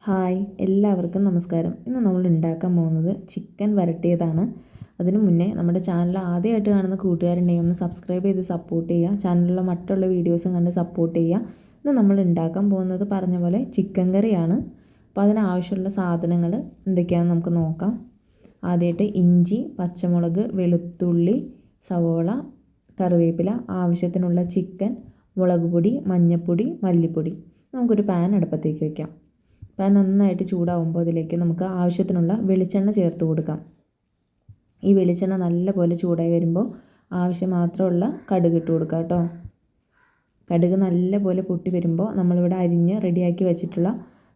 Hi എല്ലാവർക്കും നമസ്കാരം. ഇന്ന് നമ്മൾ ഉണ്ടാക്കാൻ പോകുന്നത് ചിക്കൻ വരട്ടിയതാണ്. അതിനു മുന്നേ നമ്മുടെ ചാനൽ ആദ്യമായിട്ട് കാണുന്ന കൂട്ടുകാരുണ്ടെങ്കിൽ ഒന്ന് സബ്സ്ക്രൈബ് ചെയ്ത് സപ്പോർട്ട് ചെയ്യുക. ചാനലിലുള്ള മറ്റുള്ള വീഡിയോസും കണ്ട് സപ്പോർട്ട് ചെയ്യുക. ഇന്ന് നമ്മൾ ഉണ്ടാക്കാൻ പോകുന്നത് പറഞ്ഞ പോലെ ചിക്കൻ കറിയാണ്. അപ്പോൾ അതിനാവശ്യമുള്ള സാധനങ്ങൾ എന്തൊക്കെയാണെന്ന് നമുക്ക് നോക്കാം. ആദ്യമായിട്ട് ഇഞ്ചി, പച്ചമുളക്, വെളുത്തുള്ളി, സവോള, കറിവേപ്പില, ആവശ്യത്തിനുള്ള ചിക്കൻ, മുളക് പൊടി, മഞ്ഞൾപ്പൊടി, മല്ലിപ്പൊടി. നമുക്കൊരു പാൻ അടുപ്പത്തേക്ക് വയ്ക്കാം. പാൻ നന്നായിട്ട് ചൂടാവുമ്പോൾ അതിലേക്ക് നമുക്ക് ആവശ്യത്തിനുള്ള വെളിച്ചെണ്ണ ചേർത്ത് കൊടുക്കാം. ഈ വെളിച്ചെണ്ണ നല്ലപോലെ ചൂടായി വരുമ്പോൾ ആവശ്യം മാത്രമുള്ള കടുക് ഇട്ട് കൊടുക്കാം കേട്ടോ. കടുക് നല്ലപോലെ പൊട്ടി വരുമ്പോൾ നമ്മളിവിടെ അരിഞ്ഞ് റെഡിയാക്കി വെച്ചിട്ടുള്ള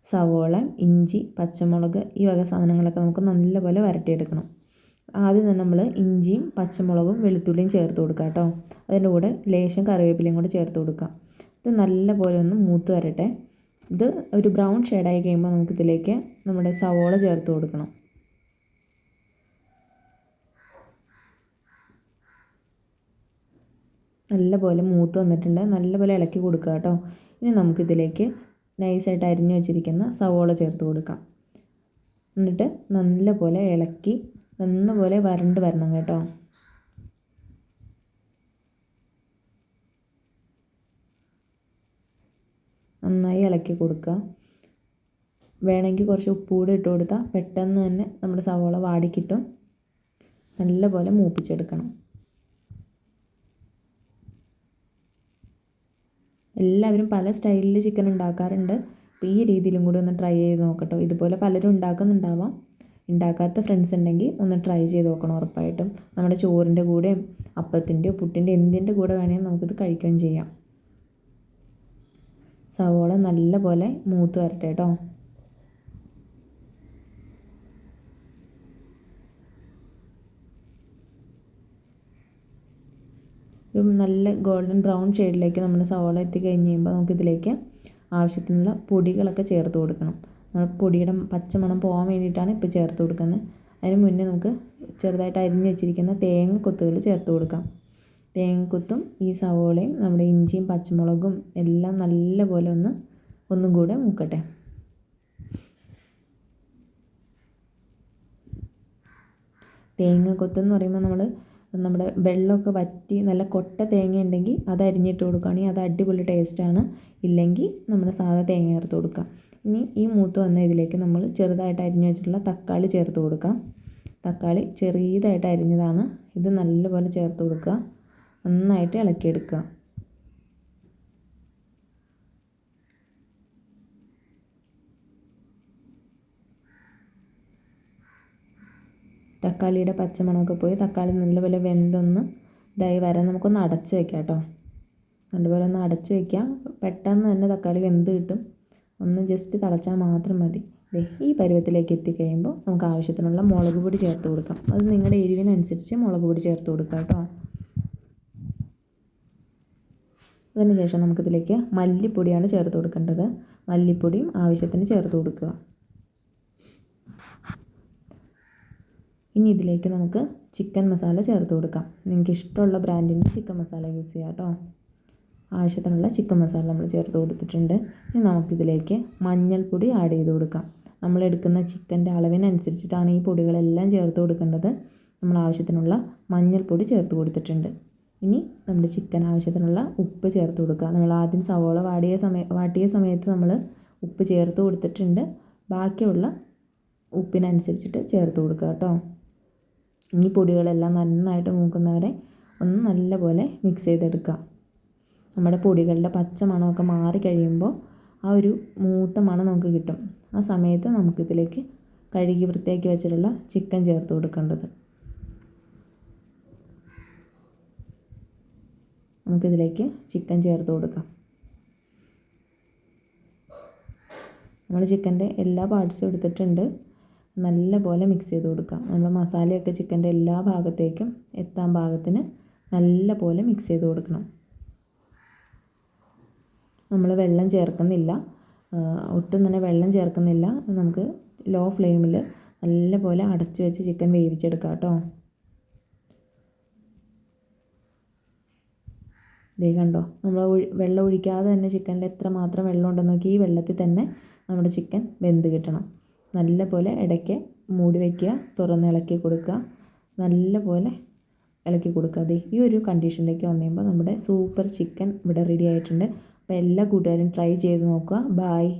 സവോള, ഇഞ്ചി, പച്ചമുളക് ഈ വക സാധനങ്ങളൊക്കെ നമുക്ക് നല്ലപോലെ വരട്ടിയെടുക്കണം. ആദ്യം തന്നെ നമ്മൾ ഇഞ്ചിയും പച്ചമുളകും വെളുത്തുള്ളിയും ചേർത്ത് കൊടുക്കുക കേട്ടോ. അതിൻ്റെ കൂടെ ലേശം കറിവേപ്പിലയും കൂടെ ചേർത്ത് കൊടുക്കുക. ഇത് നല്ലപോലെ ഒന്ന് മൂത്ത് വരട്ടെ. ഇത് ഒരു ബ്രൗൺ ഷെയ്ഡായി കഴിയുമ്പോൾ നമുക്കിതിലേക്ക് നമ്മുടെ സവോള ചേർത്ത് കൊടുക്കണം. നല്ലപോലെ മൂത്ത് വന്നിട്ടുണ്ട്. നല്ലപോലെ ഇളക്കി കൊടുക്കുക കേട്ടോ. ഇനി നമുക്കിതിലേക്ക് നൈസായിട്ട് അരിഞ്ഞു വെച്ചിരിക്കുന്ന സവോള ചേർത്ത് കൊടുക്കാം. എന്നിട്ട് നല്ലപോലെ ഇളക്കി നല്ലപോലെ വരണ്ട് വരണം കേട്ടോ. നന്നായി ഇളക്കി കൊടുക്കുക. വേണമെങ്കിൽ കുറച്ച് ഉപ്പ് കൂടി ഇട്ട് കൊടുത്താൽ പെട്ടെന്ന് തന്നെ നമ്മുടെ സവോള വാടിക്കിട്ടും. നല്ലപോലെ മൂപ്പിച്ചെടുക്കണം. എല്ലാവരും പല സ്റ്റൈലിൽ ചിക്കൻ ഉണ്ടാക്കാറുണ്ട്. അപ്പോൾ ഈ രീതിയിലും കൂടി ഒന്ന് ട്രൈ ചെയ്ത് നോക്കട്ടോ. ഇതുപോലെ പലരും ഉണ്ടാക്കുന്നുണ്ടാവാം. ഉണ്ടാക്കാത്ത ഫ്രണ്ട്സ് ഉണ്ടെങ്കിൽ ഒന്ന് ട്രൈ ചെയ്ത് നോക്കണം ഉറപ്പായിട്ടും. നമ്മുടെ ചോറിൻ്റെ കൂടെയും അപ്പത്തിൻ്റെയോ പുട്ടിൻ്റെ എന്തിൻ്റെ കൂടെ വേണമെങ്കിൽ നമുക്കിത് കഴിക്കുകയും ചെയ്യാം. സവോള നല്ലപോലെ മൂത്ത് വരട്ടെ കേട്ടോ. ഒരു നല്ല ഗോൾഡൻ ബ്രൗൺ ഷെയ്ഡിലേക്ക് നമ്മുടെ സവോള എത്തിക്കഴിഞ്ഞ് കഴിയുമ്പോൾ നമുക്കിതിലേക്ക് ആവശ്യത്തിനുള്ള പൊടികളൊക്കെ ചേർത്ത് കൊടുക്കണം. നമ്മൾ പൊടിയുടെ പച്ചമണം പോകാൻ വേണ്ടിയിട്ടാണ് ഇപ്പോൾ ചേർത്ത് കൊടുക്കുന്നത്. അതിന് മുന്നേ നമുക്ക് ചെറുതായിട്ട് അരിഞ്ഞ് വെച്ചിരിക്കുന്ന തേങ്ങ കൊത്തുകൾ ചേർത്ത് കൊടുക്കാം. തേങ്ങക്കൊത്തും ഈ സവോളയും നമ്മുടെ ഇഞ്ചിയും പച്ചമുളകും എല്ലാം നല്ലപോലെ ഒന്നും കൂടെ മൂക്കട്ടെ. തേങ്ങക്കൊത്തെന്ന് പറയുമ്പോൾ നമ്മുടെ വെള്ളമൊക്കെ വറ്റി നല്ല കൊട്ട തേങ്ങ ഉണ്ടെങ്കിൽ അത് അരിഞ്ഞിട്ട് കൊടുക്കുകയാണെങ്കിൽ അത് അടിപൊളി ടേസ്റ്റാണ്. ഇല്ലെങ്കിൽ നമ്മുടെ സാധാ തേങ്ങ ചേർത്ത് കൊടുക്കാം. ഇനി ഈ മൂത്ത് വന്ന ഇതിലേക്ക് നമ്മൾ ചെറുതായിട്ട് അരിഞ്ഞ് വെച്ചിട്ടുള്ള തക്കാളി ചേർത്ത് കൊടുക്കാം. തക്കാളി ചെറിയതായിട്ട് അരിഞ്ഞതാണ്. ഇത് നല്ലപോലെ ചേർത്ത് കൊടുക്കുക. നന്നായിട്ട് ഇളക്കിയെടുക്കുക. തക്കാളിയുടെ പച്ചമണമൊക്കെ പോയി തക്കാളി നല്ലപോലെ വെന്തൊന്ന് ഇതായി വരാൻ നമുക്കൊന്ന് അടച്ച് വെക്കാം കേട്ടോ. നല്ലപോലെ ഒന്ന് അടച്ച് വയ്ക്കാം. പെട്ടെന്ന് തന്നെ തക്കാളി വെന്ത് കിട്ടും. ഒന്ന് ജസ്റ്റ് തിളച്ചാൽ മാത്രം മതി. ഈ പരുവത്തിലേക്ക് എത്തിക്കഴിയുമ്പോൾ നമുക്ക് ആവശ്യത്തിനുള്ള മുളക് പൊടി ചേർത്ത് കൊടുക്കാം. അത് നിങ്ങളുടെ എരിവിനനുസരിച്ച് മുളക് പൊടി ചേർത്ത് കൊടുക്കാം കേട്ടോ. അതിനുശേഷം നമുക്കിതിലേക്ക് മല്ലിപ്പൊടിയാണ് ചേർത്ത് കൊടുക്കേണ്ടത്. മല്ലിപ്പൊടിയും ആവശ്യത്തിന് ചേർത്ത് കൊടുക്കുക. ഇനി ഇതിലേക്ക് നമുക്ക് ചിക്കൻ മസാല ചേർത്ത് കൊടുക്കാം. നിങ്ങൾക്ക് ഇഷ്ടമുള്ള ബ്രാൻഡിൻ്റെ ചിക്കൻ മസാല യൂസ് ചെയ്യാം കേട്ടോ. ആവശ്യത്തിനുള്ള ചിക്കൻ മസാല നമ്മൾ ചേർത്ത് കൊടുത്തിട്ടുണ്ട്. ഇനി നമുക്കിതിലേക്ക് മഞ്ഞൾപ്പൊടി ആഡ് ചെയ്ത് കൊടുക്കാം. നമ്മൾ എടുക്കുന്ന ചിക്കൻ്റെ അളവിനനുസരിച്ചിട്ടാണ് ഈ പൊടികളെല്ലാം ചേർത്ത് കൊടുക്കേണ്ടത്. നമ്മൾ ആവശ്യത്തിനുള്ള മഞ്ഞൾപ്പൊടി ചേർത്ത് കൊടുത്തിട്ടുണ്ട്. ഇനി നമ്മുടെ ചിക്കൻ ആവശ്യത്തിനുള്ള ഉപ്പ് ചേർത്ത് കൊടുക്കുക. നമ്മൾ ആദ്യം സവോള വാട്ടിയ സമയത്ത് നമ്മൾ ഉപ്പ് ചേർത്ത് കൊടുത്തിട്ടുണ്ട്. ബാക്കിയുള്ള ഉപ്പിനനുസരിച്ചിട്ട് ചേർത്ത് കൊടുക്കുക കേട്ടോ. ഈ പൊടികളെല്ലാം നന്നായിട്ട് മൂക്കുന്നവരെ ഒന്ന് നല്ലപോലെ മിക്സ് ചെയ്തെടുക്കുക. നമ്മുടെ പൊടികളുടെ പച്ച മണമൊക്കെ മാറി കഴിയുമ്പോൾ ആ ഒരു മൂത്ത മണം നമുക്ക് കിട്ടും. ആ സമയത്ത് നമുക്കിതിലേക്ക് കഴുകി വൃത്തിയാക്കി വെച്ചിട്ടുള്ള ചിക്കൻ ചേർത്ത് കൊടുക്കേണ്ടത്. നമുക്കിതിലേക്ക് ചിക്കൻ ചേർത്ത് കൊടുക്കാം. നമ്മൾ ചിക്കൻ്റെ എല്ലാ പാർട്സും എടുത്തിട്ടുണ്ട്. നല്ലപോലെ മിക്സ് ചെയ്ത് കൊടുക്കാം. നമ്മൾ മസാലയൊക്കെ ചിക്കൻ്റെ എല്ലാ ഭാഗത്തേക്കും എത്താൻ പാകത്തിന് നല്ലപോലെ മിക്സ് ചെയ്ത് കൊടുക്കണം. നമ്മൾ വെള്ളം ചേർക്കുന്നില്ല. ഒട്ടും തന്നെ വെള്ളം ചേർക്കുന്നില്ല. നമുക്ക് ലോ ഫ്ലെയിമിൽ നല്ലപോലെ അടച്ച് വെച്ച് ചിക്കൻ വേവിച്ചെടുക്കാം കേട്ടോ. ദേ കണ്ടോ, നമ്മൾ വെള്ളം ഒഴിക്കാതെ തന്നെ ചിക്കനിൽ എത്ര മാത്രം വെള്ളം ഉണ്ടെന്ന് നോക്കി. ഈ വെള്ളത്തിൽ തന്നെ നമ്മുടെ ചിക്കൻ വെന്ത് കിട്ടണം. നല്ല പോലെ ഇടയ്ക്ക് മൂടി വയ്ക്കുക, തുറന്ന് ഇളക്കി കൊടുക്കുക, നല്ല പോലെ ഇളക്കി കൊടുക്കുക. അതെ ഈ ഒരു കണ്ടീഷനിലേക്ക് വന്നു കഴിയുമ്പോൾ നമ്മുടെ സൂപ്പർ ചിക്കൻ ഇവിടെ റെഡി ആയിട്ടുണ്ട്. അപ്പോൾ എല്ലാ കൂട്ടുകാരും ട്രൈ ചെയ്ത് നോക്കുക. ബായ്.